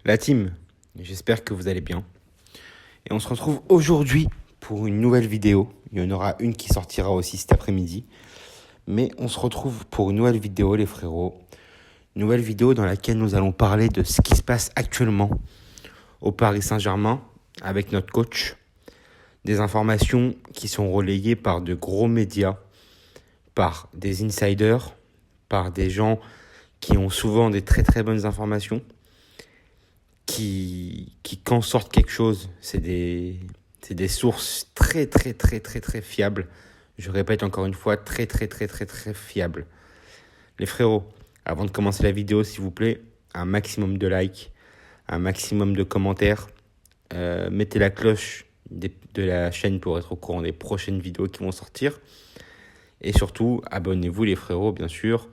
La team, j'espère que vous allez bien. Et on se retrouve aujourd'hui pour une nouvelle vidéo. Il y en aura une qui sortira aussi cet après-midi. Mais on se retrouve pour une nouvelle vidéo, les frérots. Une nouvelle vidéo dans laquelle nous allons parler de ce qui se passe actuellement au Paris Saint-Germain avec notre coach. Des informations qui sont relayées par de gros médias, par des insiders, par des gens qui ont souvent des très très bonnes informations. Qui quand sortent quelque chose, c'est des sources très fiables. Je répète encore une fois, très fiables. Les frérots, avant de commencer la vidéo, s'il vous plaît, un maximum de likes, un maximum de commentaires. Mettez la cloche de la chaîne pour être au courant des prochaines vidéos qui vont sortir. Et surtout, abonnez-vous les frérots, bien sûr.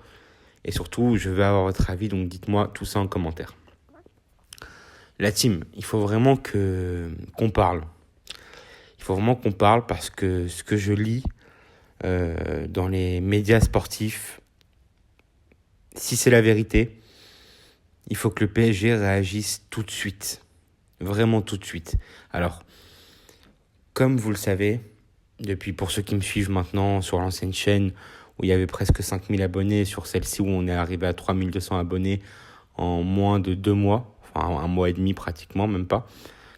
Et surtout, je veux avoir votre avis, donc dites-moi tout ça en commentaire. La team, il faut vraiment qu'on parle. Il faut vraiment qu'on parle parce que ce que je lis dans les médias sportifs, si c'est la vérité, il faut que le PSG réagisse tout de suite. Vraiment tout de suite. Alors, comme vous le savez, depuis pour ceux qui me suivent maintenant sur l'ancienne chaîne où il y avait presque 5000 abonnés, sur celle-ci où on est arrivé à 3200 abonnés en moins de 2 mois, enfin un mois et demi pratiquement, même pas.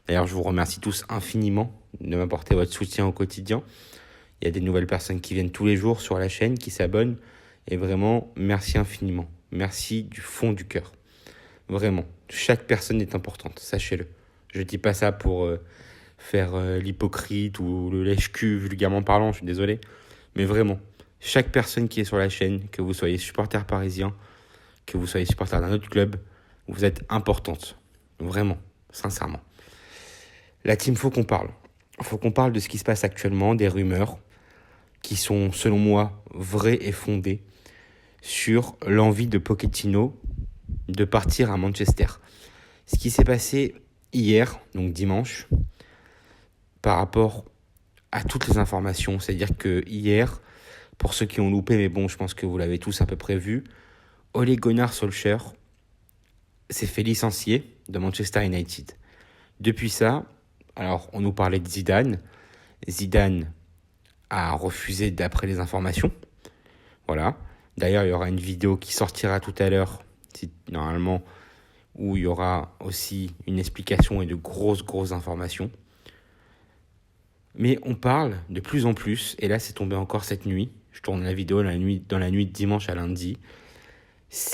D'ailleurs, je vous remercie tous infiniment de m'apporter votre soutien au quotidien. Il y a des nouvelles personnes qui viennent tous les jours sur la chaîne, qui s'abonnent. Et vraiment, merci infiniment. Merci du fond du cœur. Vraiment, chaque personne est importante, sachez-le. Je ne dis pas ça pour faire l'hypocrite ou le lèche-cul vulgairement parlant, je suis désolé. Mais vraiment, chaque personne qui est sur la chaîne, que vous soyez supporter parisien, que vous soyez supporter d'un autre club, vous êtes importante. Vraiment, sincèrement. La team, faut qu'on parle. Faut qu'on parle de ce qui se passe actuellement, des rumeurs qui sont, selon moi, vraies et fondées sur l'envie de Pochettino de partir à Manchester. Ce qui s'est passé hier, donc dimanche, par rapport à toutes les informations. C'est-à-dire que hier, pour ceux qui ont loupé, mais bon, je pense que vous l'avez tous à peu près vu, Ole Gunnar Solskjaer s'est fait licencier de Manchester United. Depuis ça, alors on nous parlait de Zidane. Zidane a refusé d'après les informations. Voilà. D'ailleurs, il y aura une vidéo qui sortira tout à l'heure, normalement, où il y aura aussi une explication et de grosses informations. Mais on parle de plus en plus, et là c'est tombé encore cette nuit, je tourne la vidéo dans la nuit de dimanche à lundi.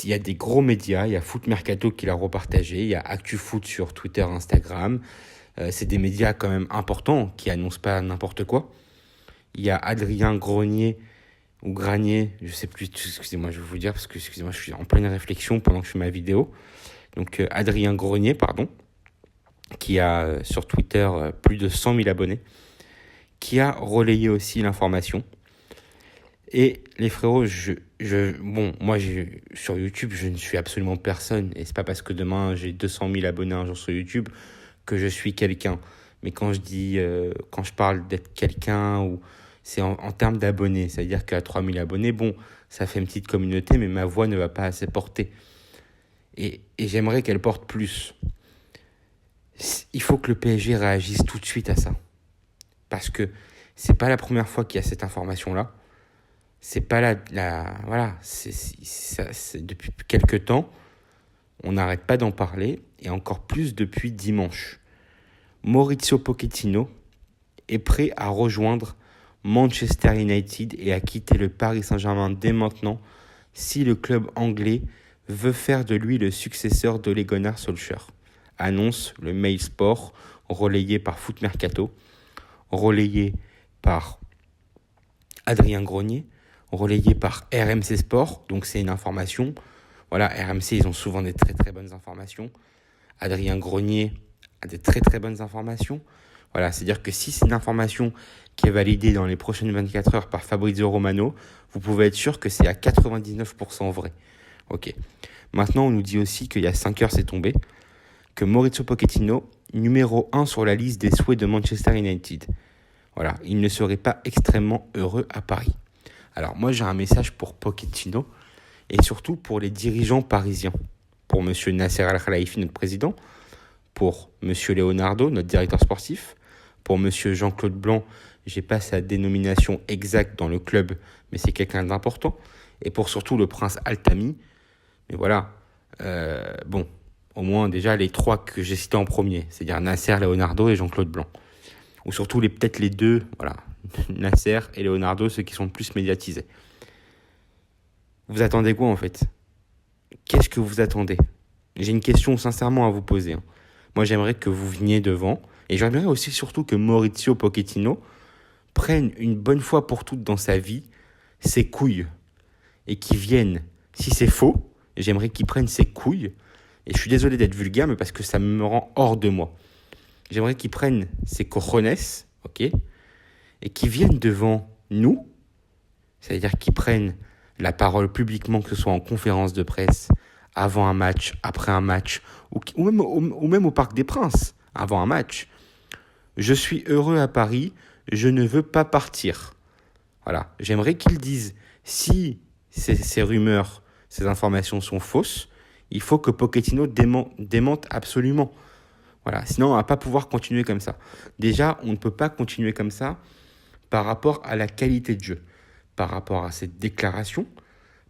Il y a des gros médias, il y a Foot Mercato qui l'a repartagé, il y a ActuFoot sur Twitter, Instagram. C'est des médias quand même importants qui annoncent pas n'importe quoi. Il y a Adrien Grenier ou Granier, je sais plus, excusez-moi, je vais vous dire parce que excusez-moi, je suis en pleine réflexion pendant que je fais ma vidéo. Donc Adrien Grenier, qui a sur Twitter plus de 100 000 abonnés, qui a relayé aussi l'information. Et les frérots, moi sur YouTube, je ne suis absolument personne. Et c'est pas parce que demain j'ai 200 000 abonnés un jour sur YouTube que je suis quelqu'un. Mais quand je parle d'être quelqu'un, ou c'est en termes d'abonnés. C'est-à-dire qu'à 3000 abonnés, bon, ça fait une petite communauté, mais ma voix ne va pas assez porter. Et j'aimerais qu'elle porte plus. Il faut que le PSG réagisse tout de suite à ça. Parce que c'est pas la première fois qu'il y a cette information-là. C'est pas voilà, c'est depuis quelques temps, on n'arrête pas d'en parler, et encore plus depuis dimanche. Maurizio Pochettino est prêt à rejoindre Manchester United et à quitter le Paris Saint-Germain dès maintenant si le club anglais veut faire de lui le successeur d'Ole Gunnar Solskjaer. Annonce le Mail Sport, relayé par Foot Mercato, relayé par Adrien Grenier, relayé par RMC Sport, donc c'est une information. Voilà, RMC, ils ont souvent des très bonnes informations. Adrien Grenier a des très bonnes informations. Voilà, c'est-à-dire que si c'est une information qui est validée dans les prochaines 24 heures par Fabrizio Romano, vous pouvez être sûr que c'est à 99% vrai. Ok. Maintenant, on nous dit aussi qu'il y a 5 heures, c'est tombé, que Maurizio Pochettino, numéro 1 sur la liste des souhaits de Manchester United. Voilà, il ne serait pas extrêmement heureux à Paris. Alors moi, j'ai un message pour Pochettino et surtout pour les dirigeants parisiens. Pour monsieur Nasser Al-Khelaifi, notre président, pour Monsieur Leonardo, notre directeur sportif. Pour Monsieur Jean-Claude Blanc, j'ai pas sa dénomination exacte dans le club, mais c'est quelqu'un d'important. Et pour surtout le prince Altami. Mais voilà, bon, au moins déjà les trois que j'ai cités en premier, c'est-à-dire Nasser, Leonardo et Jean-Claude Blanc. Ou surtout peut-être les deux, voilà, Nasser et Leonardo, ceux qui sont le plus médiatisés. Vous attendez quoi en fait? Qu'est-ce que vous attendez? J'ai une question sincèrement à vous poser. Moi j'aimerais que vous veniez devant, et j'aimerais aussi surtout que Maurizio Pochettino prenne une bonne fois pour toutes dans sa vie ses couilles, et qu'il vienne, si c'est faux, j'aimerais qu'il prenne ses couilles, et je suis désolé d'être vulgaire, mais parce que ça me rend hors de moi. J'aimerais qu'il prenne ses cojones, ok, et qu'il vienne devant nous, c'est-à-dire qu'il prenne la parole publiquement, que ce soit en conférence de presse, avant un match, après un match, ou même au Parc des Princes, avant un match. Je suis heureux à Paris, je ne veux pas partir. Voilà, j'aimerais qu'il dise, si ces rumeurs, ces informations sont fausses, il faut que Pochettino démente absolument. Voilà, sinon on ne va pas pouvoir continuer comme ça. Déjà, on ne peut pas continuer comme ça par rapport à la qualité de jeu, par rapport à cette déclaration,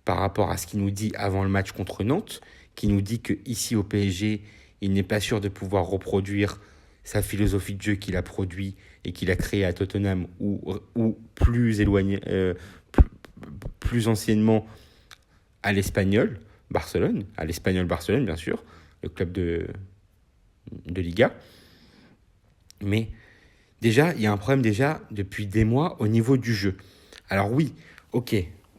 par rapport à ce qu'il nous dit avant le match contre Nantes, qui nous dit qu'ici au PSG, il n'est pas sûr de pouvoir reproduire sa philosophie de jeu qu'il a produit et qu'il a créé à Tottenham ou plus éloigné, plus anciennement à l'Espagnol Barcelone, bien sûr, le club de Liga. Mais déjà, il y a un problème déjà depuis des mois au niveau du jeu. Alors oui, ok,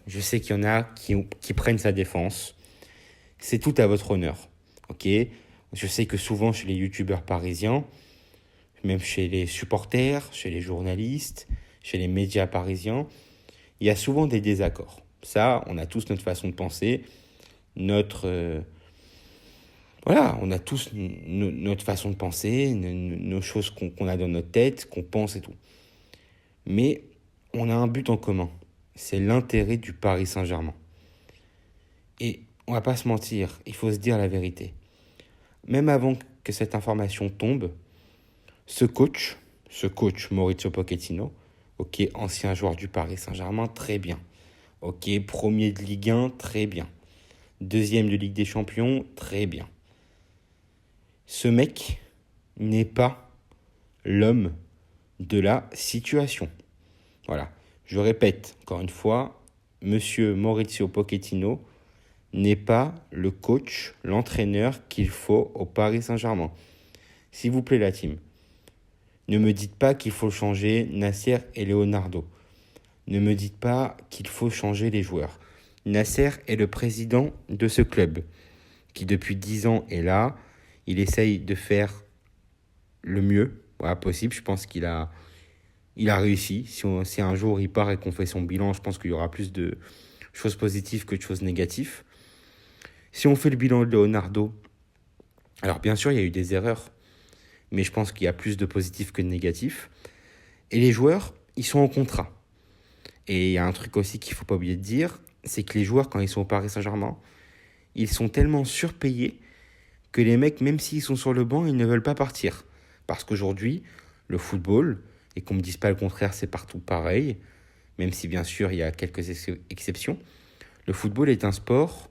je sais qu'il y en a qui prennent sa défense. C'est tout à votre honneur. Ok, je sais que souvent chez les youtubeurs parisiens, même chez les supporters, chez les journalistes, chez les médias parisiens, il y a souvent des désaccords. Ça, on a tous notre façon de penser, on a tous notre façon de penser, nos choses qu'on a dans notre tête, qu'on pense et tout. Mais on a un but en commun, c'est l'intérêt du Paris Saint-Germain. Et on va pas se mentir, il faut se dire la vérité. Même avant que cette information tombe, ce coach Maurizio Pochettino, ok, ancien joueur du Paris Saint-Germain, très bien. Ok, premier de Ligue 1, très bien. Deuxième de Ligue des Champions, très bien. Ce mec n'est pas l'homme de la situation. Voilà. Je répète encore une fois, Monsieur Maurizio Pochettino n'est pas le coach, l'entraîneur qu'il faut au Paris Saint-Germain. S'il vous plaît la team, ne me dites pas qu'il faut changer Nasser et Leonardo. Ne me dites pas qu'il faut changer les joueurs. Nasser est le président de ce club qui depuis 10 ans est là. Il essaye de faire le mieux possible. Je pense qu'il a réussi. Si un jour il part et qu'on fait son bilan, je pense qu'il y aura plus de choses positives que de choses négatives. Si on fait le bilan de Leonardo, alors bien sûr il y a eu des erreurs, mais je pense qu'il y a plus de positifs que de négatifs. Et les joueurs, ils sont en contrat. Et il y a un truc aussi qu'il ne faut pas oublier de dire, c'est que les joueurs, quand ils sont au Paris Saint-Germain, ils sont tellement surpayés que les mecs, même s'ils sont sur le banc, ils ne veulent pas partir. Parce qu'aujourd'hui, le football, et qu'on ne me dise pas le contraire, c'est partout pareil, même si bien sûr il y a quelques exceptions, le football est un sport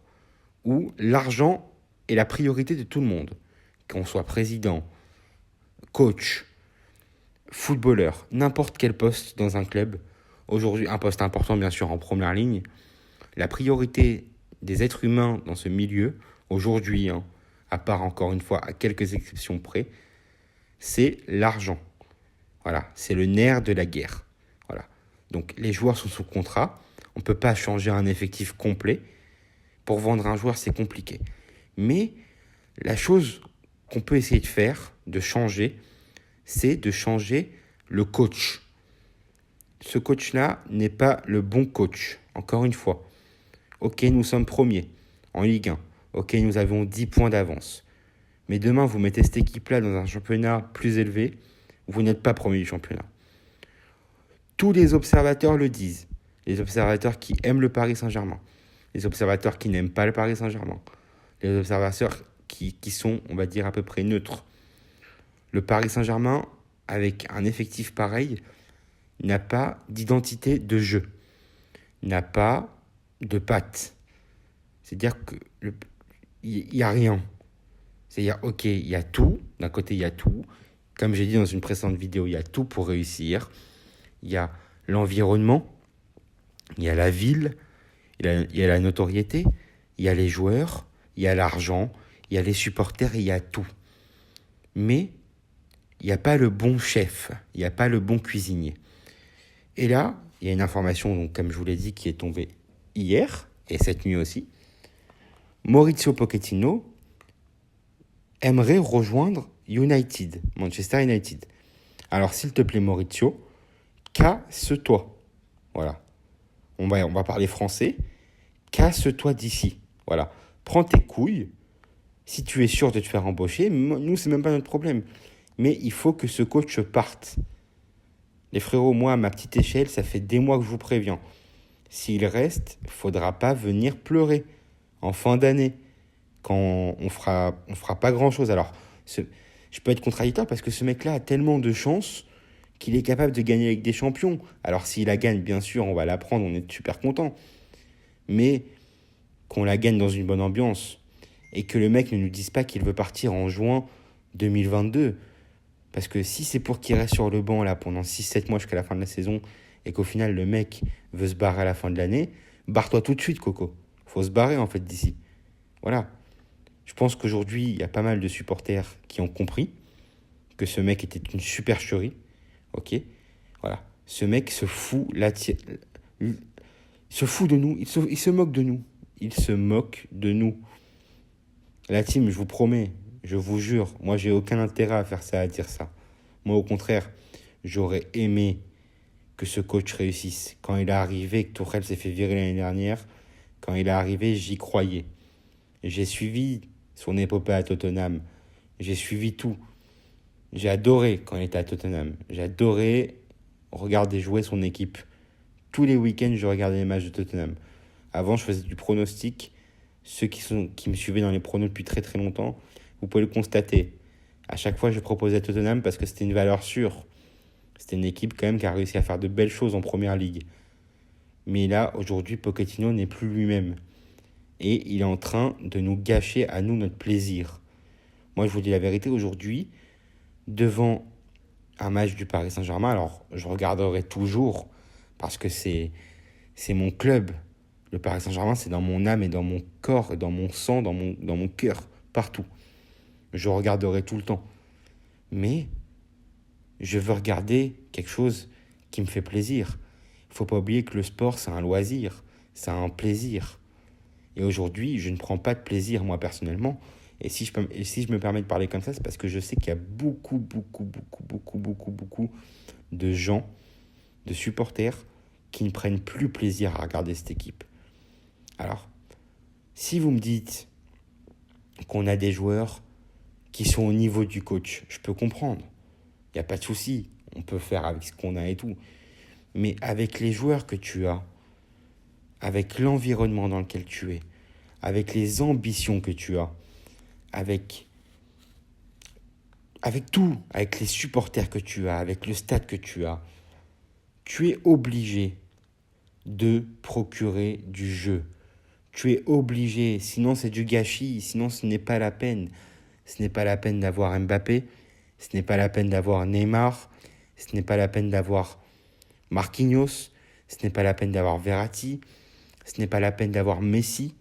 où l'argent est la priorité de tout le monde. Qu'on soit président, coach, footballeur, n'importe quel poste dans un club, aujourd'hui un poste important bien sûr en première ligne, la priorité des êtres humains dans ce milieu, aujourd'hui, à part encore une fois à quelques exceptions près, c'est l'argent. Voilà, c'est le nerf de la guerre. Voilà. Donc les joueurs sont sous contrat, on ne peut pas changer un effectif complet. Pour vendre un joueur, c'est compliqué. Mais la chose qu'on peut essayer de faire, de changer, c'est de changer le coach. Ce coach-là n'est pas le bon coach, encore une fois. Ok, nous sommes premiers en Ligue 1. Ok, nous avons 10 points d'avance. Mais demain, vous mettez cette équipe-là dans un championnat plus élevé, vous n'êtes pas premier du championnat. Tous les observateurs le disent. Les observateurs qui aiment le Paris Saint-Germain. Les observateurs qui n'aiment pas le Paris Saint-Germain. Les observateurs qui sont, on va dire, à peu près neutres. Le Paris Saint-Germain, avec un effectif pareil, n'a pas d'identité de jeu, n'a pas de patte. C'est-à-dire qu'il n'y a rien. C'est-à-dire, ok, il y a tout. D'un côté, il y a tout. Comme j'ai dit dans une précédente vidéo, il y a tout pour réussir. Il y a l'environnement, il y a la ville, il y a la notoriété, il y a les joueurs, il y a l'argent, il y a les supporters, il y a tout. Mais il n'y a pas le bon chef, il n'y a pas le bon cuisinier. Et là, il y a une information, donc, comme je vous l'ai dit, qui est tombée hier, et cette nuit aussi. Maurizio Pochettino aimerait rejoindre United, Manchester United. Alors, s'il te plaît, Maurizio, casse-toi. Voilà. On va parler français. Casse-toi d'ici. Voilà. Prends tes couilles. Si tu es sûr de te faire embaucher, nous, c'est même pas notre problème. Mais il faut que ce coach parte. Les frérots, moi, à ma petite échelle, ça fait des mois que je vous préviens. S'il reste, il ne faudra pas venir pleurer en fin d'année, quand on fera pas grand-chose. Alors, je peux être contradictoire parce que ce mec-là a tellement de chance qu'il est capable de gagner avec des champions. Alors, s'il la gagne, bien sûr, on va la prendre, on est super content. Mais qu'on la gagne dans une bonne ambiance et que le mec ne nous dise pas qu'il veut partir en juin 2022. Parce que si c'est pour qu'il reste sur le banc là pendant 6-7 mois jusqu'à la fin de la saison et qu'au final le mec veut se barrer à la fin de l'année, barre-toi tout de suite, Coco. Faut se barrer en fait d'ici. Voilà. Je pense qu'aujourd'hui, il y a pas mal de supporters qui ont compris que ce mec était une supercherie. Ok. Voilà. Ce mec se fout, il se fout de nous. Il se moque de nous. Il se moque de nous. La team, je vous promets, je vous jure, moi j'ai aucun intérêt à faire ça, à dire ça. Moi au contraire, j'aurais aimé que ce coach réussisse. Quand il est arrivé, que Tuchel s'est fait virer l'année dernière, quand il est arrivé, j'y croyais. J'ai suivi son épopée à Tottenham. J'ai suivi tout. J'ai adoré quand il était à Tottenham. J'ai adoré regarder jouer son équipe. Tous les week-ends, je regardais les matchs de Tottenham. Avant, je faisais du pronostic. Ceux qui me suivaient dans les pronos depuis très très longtemps, vous pouvez le constater. À chaque fois, je proposais Tottenham parce que c'était une valeur sûre. C'était une équipe quand même qui a réussi à faire de belles choses en première ligue. Mais là, aujourd'hui, Pochettino n'est plus lui-même. Et il est en train de nous gâcher à nous notre plaisir. Moi, je vous dis la vérité, aujourd'hui, devant un match du Paris Saint-Germain, alors je regarderai toujours parce que c'est mon club. Le Paris Saint-Germain, c'est dans mon âme et dans mon corps, et dans mon sang, dans mon cœur, partout. Je regarderai tout le temps. Mais je veux regarder quelque chose qui me fait plaisir. Il ne faut pas oublier que le sport, c'est un loisir, c'est un plaisir. Et aujourd'hui, je ne prends pas de plaisir, moi, personnellement. Et si je me permets de parler comme ça, c'est parce que je sais qu'il y a beaucoup de gens, de supporters, qui ne prennent plus plaisir à regarder cette équipe. Alors, si vous me dites qu'on a des joueurs qui sont au niveau du coach, je peux comprendre. Il n'y a pas de souci. On peut faire avec ce qu'on a et tout. Mais avec les joueurs que tu as, avec l'environnement dans lequel tu es, avec les ambitions que tu as, avec tout, avec les supporters que tu as, avec le stade que tu as, tu es obligé de procurer du jeu. Tu es obligé, sinon c'est du gâchis, sinon ce n'est pas la peine. Ce n'est pas la peine d'avoir Mbappé, ce n'est pas la peine d'avoir Neymar, ce n'est pas la peine d'avoir Marquinhos, ce n'est pas la peine d'avoir Verratti, ce n'est pas la peine d'avoir Messi.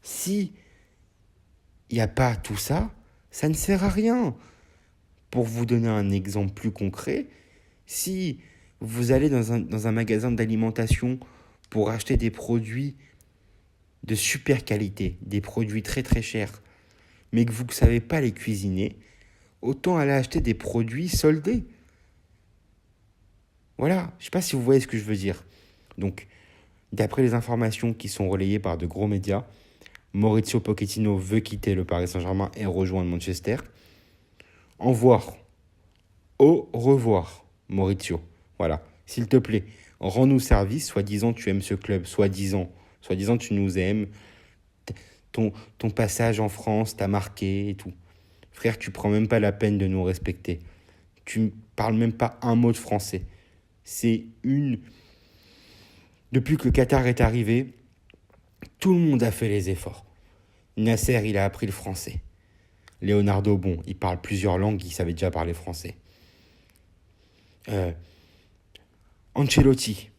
Si il n'y a pas tout ça, ça ne sert à rien. Pour vous donner un exemple plus concret, si vous allez dans un magasin d'alimentation pour acheter des produits de super qualité, des produits très très chers, mais que vous ne savez pas les cuisiner, autant aller acheter des produits soldés. Voilà, je ne sais pas si vous voyez ce que je veux dire. Donc, d'après les informations qui sont relayées par de gros médias, Maurizio Pochettino veut quitter le Paris Saint-Germain et rejoindre Manchester. Au revoir, Maurizio. Voilà, s'il te plaît, rends-nous service, soi-disant tu aimes ce club, soi-disant tu nous aimes, ton passage en France t'a marqué et tout. Frère, tu prends même pas la peine de nous respecter. Tu ne parles même pas un mot de français. Depuis que le Qatar est arrivé, tout le monde a fait les efforts. Nasser, il a appris le français. Leonardo, bon, il parle plusieurs langues, il savait déjà parler français. Ancelotti,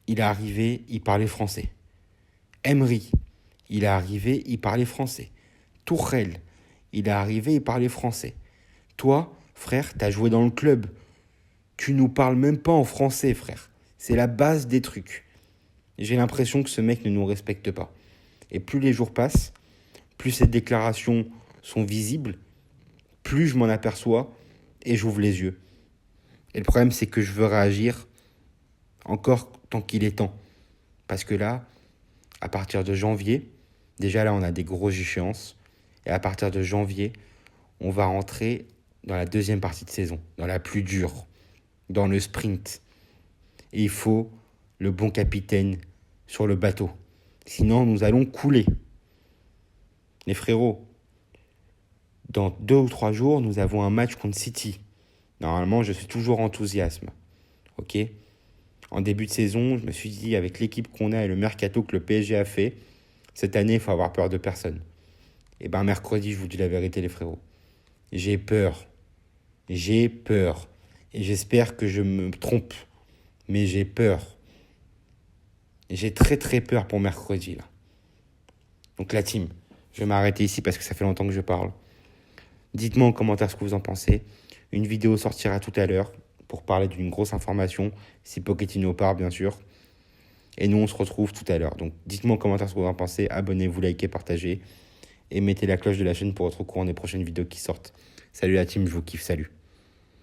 il est arrivé, il parlait français. Emery, il est arrivé, il parlait français. Tuchel, il est arrivé, il parlait français. Toi, frère, t'as joué dans le club. Tu nous parles même pas en français, frère. C'est la base des trucs. J'ai l'impression que ce mec ne nous respecte pas. Et plus les jours passent, plus ces déclarations sont visibles, plus je m'en aperçois et j'ouvre les yeux. Et le problème, c'est que je veux réagir encore tant qu'il est temps. Parce que là, à partir de janvier, déjà là, on a des grosses échéances. Et à partir de janvier, on va rentrer dans la deuxième partie de saison, dans la plus dure, dans le sprint. Et il faut le bon capitaine sur le bateau. Sinon, nous allons couler. Les frérots, dans 2 ou 3 jours, nous avons un match contre City. Normalement, je suis toujours enthousiasme. Ok ? En début de saison, je me suis dit, avec l'équipe qu'on a et le mercato que le PSG a fait, cette année, il faut avoir peur de personne. Et ben mercredi, je vous dis la vérité, les frérots. J'ai peur. J'ai peur. Et j'espère que je me trompe. Mais j'ai peur. Et j'ai très très peur pour mercredi, là. Donc la team, je vais m'arrêter ici parce que ça fait longtemps que je parle. Dites-moi en commentaire ce que vous en pensez. Une vidéo sortira tout à l'heure pour parler d'une grosse information, si Pochettino part, bien sûr. Et nous, on se retrouve tout à l'heure. Donc dites-moi en commentaire ce que vous en pensez. Abonnez-vous, likez, partagez. Et mettez la cloche de la chaîne pour être au courant des prochaines vidéos qui sortent. Salut la team, je vous kiffe, salut.